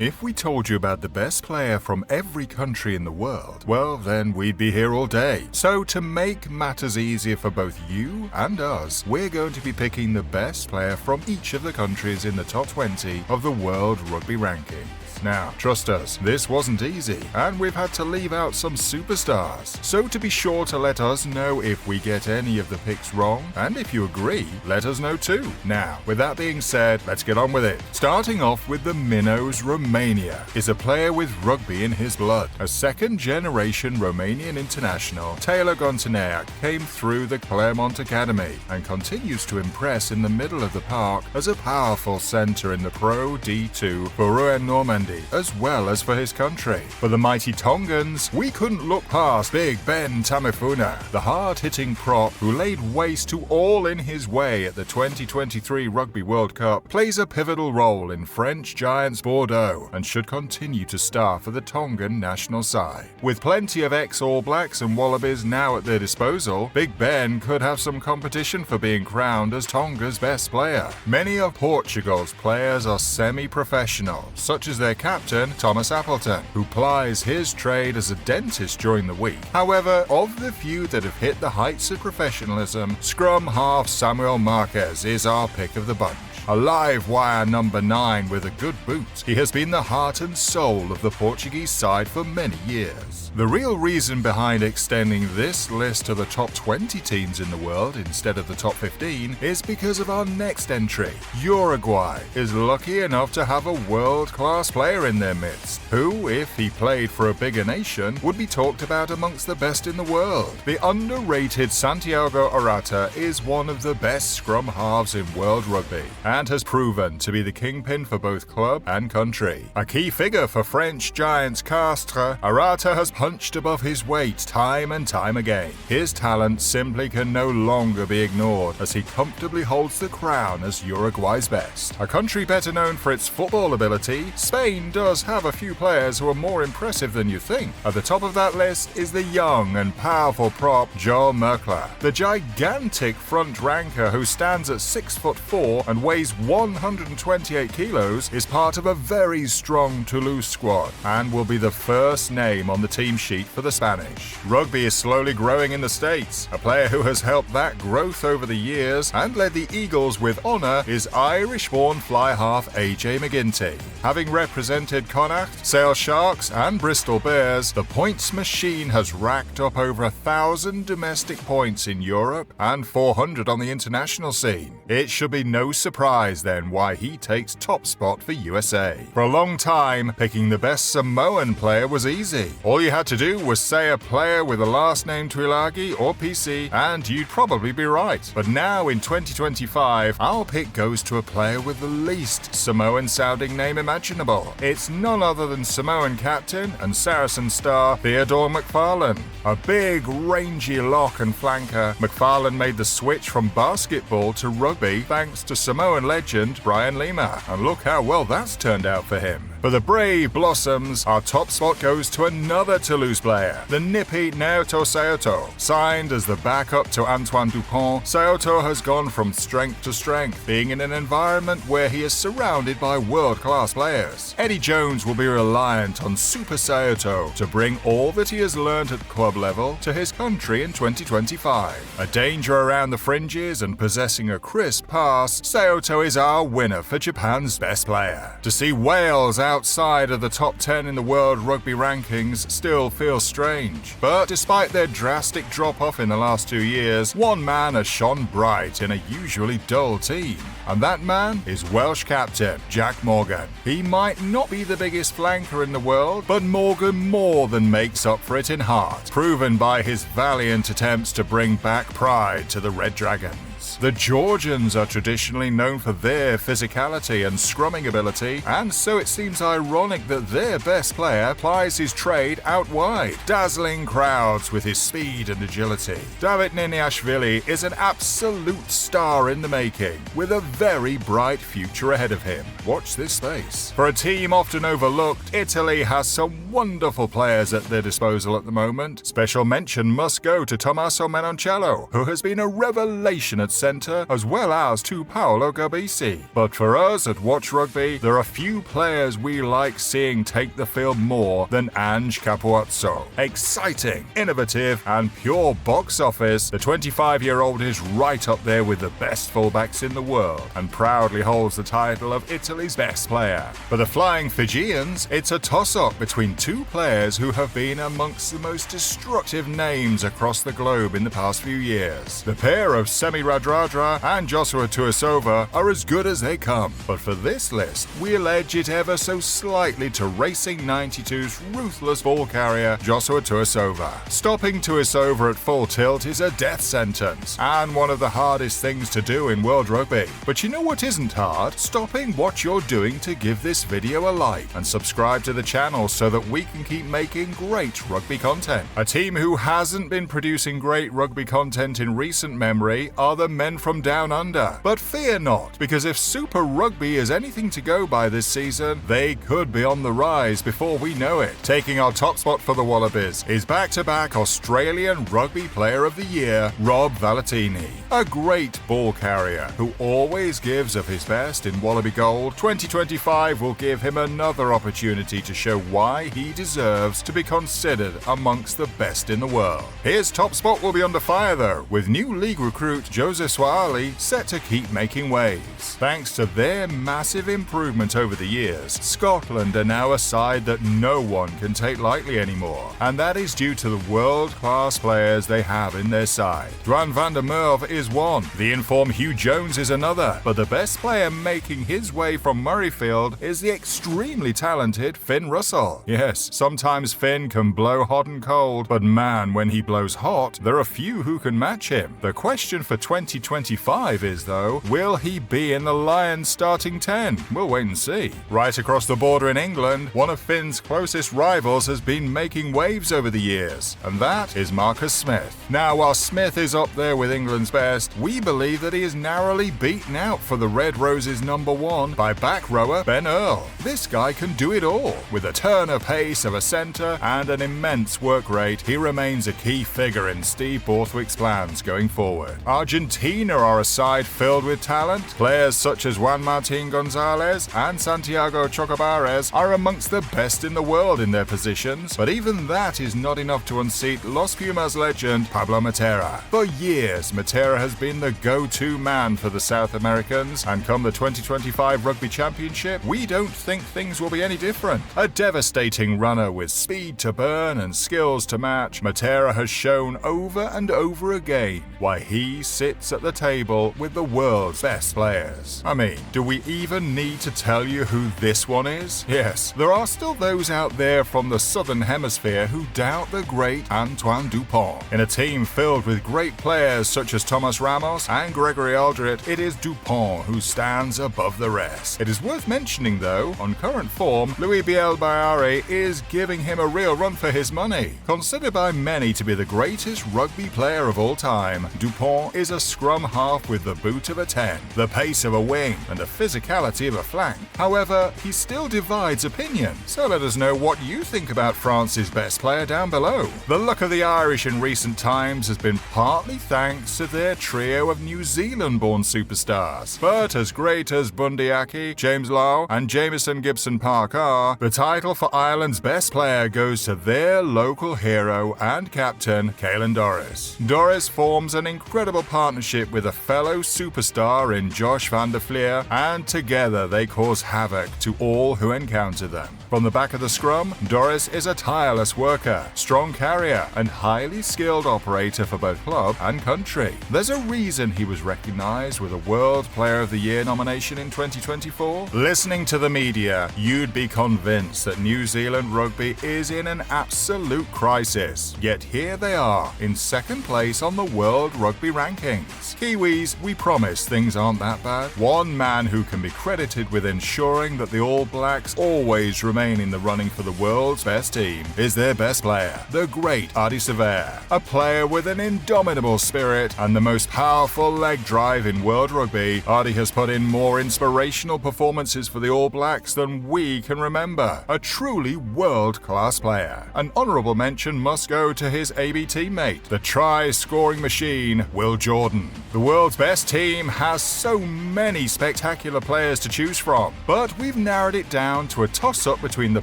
If we told you about the best player from every country in the world, well, then we'd be here all day. So to make matters easier for both you and us, we're going to be picking the best player from each of the countries in the top 20 of the World Rugby Rankings. Now, trust us, this wasn't easy, and we've had to leave out some superstars. So to be sure to let us know if we get any of the picks wrong, and if you agree, let us know too. Now, with that being said, let's get on with it. Starting off with the Minnows Romania is a player with rugby in his blood. A second-generation Romanian international, Taylor Gontineac came through the Clermont Academy and continues to impress in the middle of the park as a powerful centre in the Pro D2 for Rouen-Normandy, as well as for his country. For the mighty Tongans, we couldn't look past Big Ben Tamifuna, the hard-hitting prop who laid waste to all in his way at the 2023 Rugby World Cup, plays a pivotal role in French giants Bordeaux and should continue to star for the Tongan national side. With plenty of ex-All Blacks and Wallabies now at their disposal, Big Ben could have some competition for being crowned as Tonga's best player. Many of Portugal's players are semi-professional, such as their captain, Thomas Appleton, who plies his trade as a dentist during the week. However, of the few that have hit the heights of professionalism, scrum half Samuel Marques is our pick of the bunch. A live wire number 9 with a good boot, he has been the heart and soul of the Portuguese side for many years. The real reason behind extending this list to the top 20 teams in the world instead of the top 15 is because of our next entry. Uruguay is lucky enough to have a world-class player in their midst, who, if he played for a bigger nation, would be talked about amongst the best in the world. The underrated Santiago Arata is one of the best scrum halves in world rugby, and has proven to be the kingpin for both club and country. A key figure for French giants Castres, Arata has punched above his weight time and time again. His talent simply can no longer be ignored as he comfortably holds the crown as Uruguay's best. A country better known for its football ability, Spain does have a few players who are more impressive than you think. At the top of that list is the young and powerful prop Joel Merkler, the gigantic front ranker who stands at 6'4" and weighs 128 kilos, is part of a very strong Toulouse squad and will be the first name on the team sheet for the Spanish. Rugby is slowly growing in the States. A player who has helped that growth over the years and led the Eagles with honour is Irish-born fly half AJ McGinty. Having represented Connacht, Sale Sharks and Bristol Bears, the points machine has racked up over 1,000 domestic points in Europe and 400 on the international scene. It should be no surprise then why he takes top spot for USA. For a long time, picking the best Samoan player was easy. All you had to do was say a player with a last name Tuilagi or PC and you'd probably be right. But now in 2025, our pick goes to a player with the least Samoan sounding name imaginable. It's none other than Samoan captain and Saracen star Theodore McFarlane. A big, rangy lock and flanker, McFarlane made the switch from basketball to rugby thanks to Samoan legend Brian Lima, and look how well that's turned out for him. For the Brave Blossoms, our top spot goes to another Toulouse player, the nippy Naoto Sayoto. Signed as the backup to Antoine Dupont, Sayoto has gone from strength to strength, being in an environment where he is surrounded by world-class players. Eddie Jones will be reliant on Super Sayoto to bring all that he has learned at club level to his country in 2025. A danger around the fringes and possessing a crisp pass, Sayoto is our winner for Japan's best player. To see Wales outside of the top 10 in the World Rugby Rankings still feels strange. But despite their drastic drop-off in the last 2 years, one man has shone bright in a usually dull team. And that man is Welsh captain Jack Morgan. He might not be the biggest flanker in the world, but Morgan more than makes up for it in heart, proven by his valiant attempts to bring back pride to the Red Dragons. The Georgians are traditionally known for their physicality and scrumming ability, and so it seems ironic that their best player plies his trade out wide, dazzling crowds with his speed and agility. David Niniashvili is an absolute star in the making, with a very bright future ahead of him. Watch this space. For a team often overlooked, Italy has some wonderful players at their disposal at the moment. Special mention must go to Tommaso Menoncello, who has been a revelation at centre, as well as to Paolo Gabisi. But for us at Watch Rugby, there are few players we like seeing take the field more than Ange Capuozzo. Exciting, innovative, and pure box office, the 25-year-old is right up there with the best fullbacks in the world and proudly holds the title of Italy's best player. For the Flying Fijians, it's a toss-up between two players who have been amongst the most destructive names across the globe in the past few years. The pair of Semi Radradra and Joshua Tuisova are as good as they come, but for this list, we'll edge it ever so slightly to Racing 92's ruthless ball carrier, Joshua Tuisova. Stopping Tuisova at full tilt is a death sentence, and one of the hardest things to do in World Rugby. But you know what isn't hard? Stopping what you're doing to give this video a like and subscribe to the channel so that we can keep making great rugby content. A team who hasn't been producing great rugby content in recent memory are the men from Down Under. But fear not, because if Super Rugby is anything to go by this season, they could be on the rise before we know it. Taking our top spot for the Wallabies is back-to-back Australian Rugby Player of the Year, Rob Valentini. A great ball carrier who always gives of his best in Wallaby Gold. 2025 will give him another opportunity to show why he deserves to be considered amongst the best in the world. His top spot will be under fire though, with new league recruit Jose Suali set to keep making waves. Thanks to their massive improvement over the years, Scotland are now a side that no one can take lightly anymore, and that is due to the world-class players they have in their side. Dwan van der Merwe is one, the informed Hugh Jones is another, but the best player making his way from Murrayfield is the extremely talented Finn Russell. Yes, sometimes Finn can blow hot and cold, but man, when he blows hot, there are few who can match him. The question for 2025 is though, will he be in the Lions starting 10? We'll wait and see. Right across the border in England, one of Finn's closest rivals has been making waves over the years, and that is Marcus Smith. Now, while Smith is up there with England's best, we believe that he is narrowly beaten out for the Red Roses #1 by back rower Ben Earl. This guy can do it all. With a turn of pace of a centre and an immense work rate, he remains a key figure in Steve Borthwick's plans going forward. Argentina are a side filled with talent. Players such as Juan Martín González and Santiago Chocobares are amongst the best in the world in their positions, but even that is not enough to unseat Los Pumas legend Pablo Matera. For years, Matera has been the go-to man for the South Americans, and come the 2025 Rugby Championship, we don't think things will be any different. A devastating runner with speed to burn and skills to match, Matera has shown over and over again why he sits at the table with the world's best players. I mean, do we even need to tell you who this one is? Yes, there are still those out there from the Southern Hemisphere who doubt the great Antoine Dupont. In a team filled with great players such as Thomas Ramos and Gregory Aldrit, it is Dupont who stands above the rest. It is worth mentioning though, on current form, Louis Biel-Bayari is giving him a real run for his money. Considered by many to be the greatest rugby player of all time, Dupont is a scrum half with the boot of a 10, the pace of a wing, and the physicality of a flank. However, he still divides opinion, so let us know what you think about France's best player down below. The luck of the Irish in recent times has been partly thanks to their trio of New Zealand-born superstars. But as great as Bundy Aki, James Lowe, and Jamison Gibson Park are, the title for Ireland's best player goes to their local hero and captain, Caelan Doris. Doris forms an incredible partnership with a fellow superstar in Josh van der Flier, and together they cause havoc to all who encounter them. From the back of the scrum, Doris is a tireless worker, strong carrier, and highly skilled operator for both club and country. There's a reason he was recognised with a World Player of the Year nomination in 2024. Listening to the media, you'd be convinced that New Zealand rugby is in an absolute crisis. Yet here they are, in second place on the World Rugby rankings. Kiwis, we promise things aren't that bad. One man who can be credited with ensuring that the All Blacks always remain in the running for the world's best team is their best player, the great Ardie Savea. A player with an indomitable spirit and the most powerful leg drive in world rugby, Ardie has put in more inspirational performances for the All Blacks than we can remember. A truly world-class player. An honourable mention must go to his AB teammate, the try-scoring machine, Will Jordan. The world's best team has so many spectacular players to choose from, but we've narrowed it down to a toss-up between the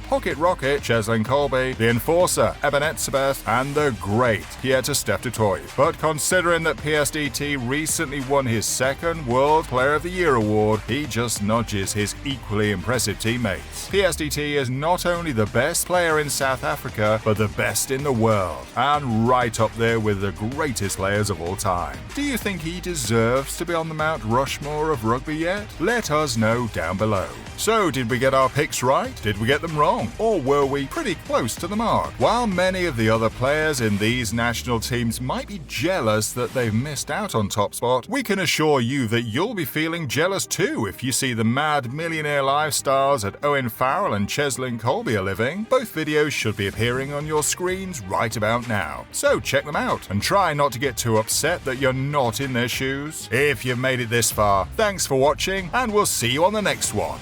pocket rocket, Cheslin Kolbe, the enforcer, Eben Etzebeth, and the great Pieter Steph du Toit. But considering that PSDT recently won his second World Player of the Year award, he just nudges his equally impressive teammates. PSDT is not only the best player in South Africa, but the best in the world, and right up there with the greatest players of all time. Do you think he deserves to be on the Mount Rushmore of rugby yet? Let us know down below. So, did we get our picks right? Did we get them wrong? Or were we pretty close to the mark? While many of the other players in these national teams might be jealous that they've missed out on top spot, we can assure you that you'll be feeling jealous too if you see the mad millionaire lifestyles that Owen Farrell and Cheslin Kolbe are living. Both videos should be appearing on your screens right about now. So check them out and try not to get too upset that you're not in their shoes. If you've made it this far, thanks for watching and we'll see you on the next one.